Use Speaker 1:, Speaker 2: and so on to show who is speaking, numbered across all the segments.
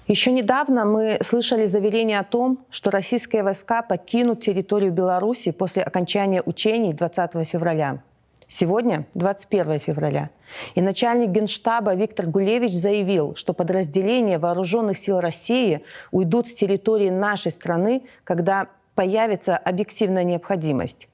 Speaker 1: Еще недавно мы слышали заверение о том, что российские войска покинут территорию Беларуси после окончания учений 20 февраля. Сегодня 21 февраля. И начальник Генштаба Виктор Гулевич заявил, что подразделения Вооруженных сил России уйдут с территории нашей страны, когда появится объективная необходимость.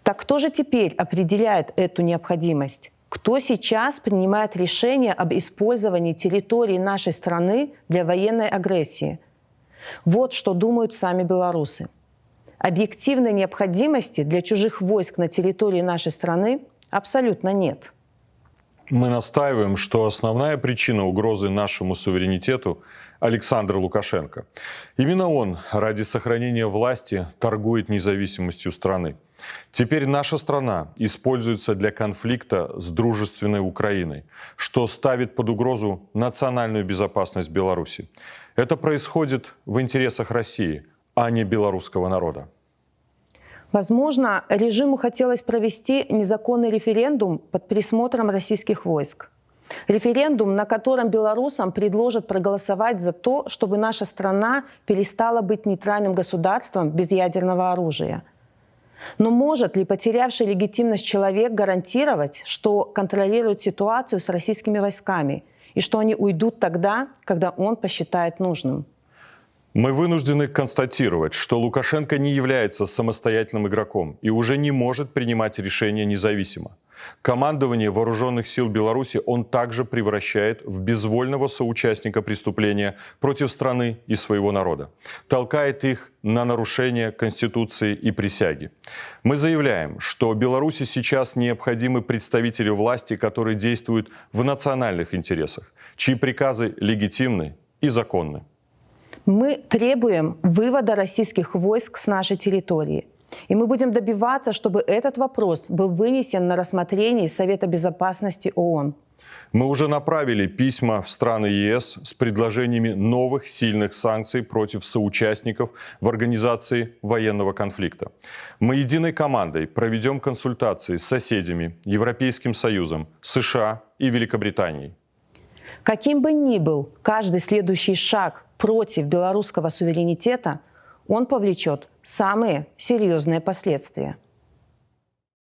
Speaker 1: Так кто же теперь определяет эту необходимость? Кто сейчас принимает решение об использовании территории нашей страны для военной агрессии? Вот что думают сами белорусы. Объективной необходимости для чужих войск на территории нашей страны абсолютно нет.
Speaker 2: Мы настаиваем, что основная причина угрозы нашему суверенитету – Александр Лукашенко. Именно он ради сохранения власти торгует независимостью страны. Теперь наша страна используется для конфликта с дружественной Украиной, что ставит под угрозу национальную безопасность Беларуси. Это происходит в интересах России, а не белорусского народа.
Speaker 1: Возможно, режиму хотелось провести незаконный референдум под присмотром российских войск. Референдум, на котором белорусам предложат проголосовать за то, чтобы наша страна перестала быть нейтральным государством без ядерного оружия. Но может ли потерявший легитимность человек гарантировать, что контролирует ситуацию с российскими войсками и что они уйдут тогда, когда он посчитает нужным?
Speaker 2: Мы вынуждены констатировать, что Лукашенко не является самостоятельным игроком и уже не может принимать решения независимо. Командование Вооруженных сил Беларуси он также превращает в безвольного соучастника преступления против страны и своего народа, толкает их на нарушение Конституции и присяги. Мы заявляем, что Беларуси сейчас необходимы представители власти, которые действуют в национальных интересах, чьи приказы легитимны и законны.
Speaker 1: Мы требуем вывода российских войск с нашей территории. И мы будем добиваться, чтобы этот вопрос был вынесен на рассмотрение Совета безопасности ООН.
Speaker 2: Мы уже направили письма в страны ЕС с предложениями новых сильных санкций против соучастников в организации военного конфликта. Мы единой командой проведем консультации с соседями, Европейским Союзом, США и Великобританией.
Speaker 1: Каким бы ни был каждый следующий шаг против белорусского суверенитета, он повлечет самые серьезные последствия.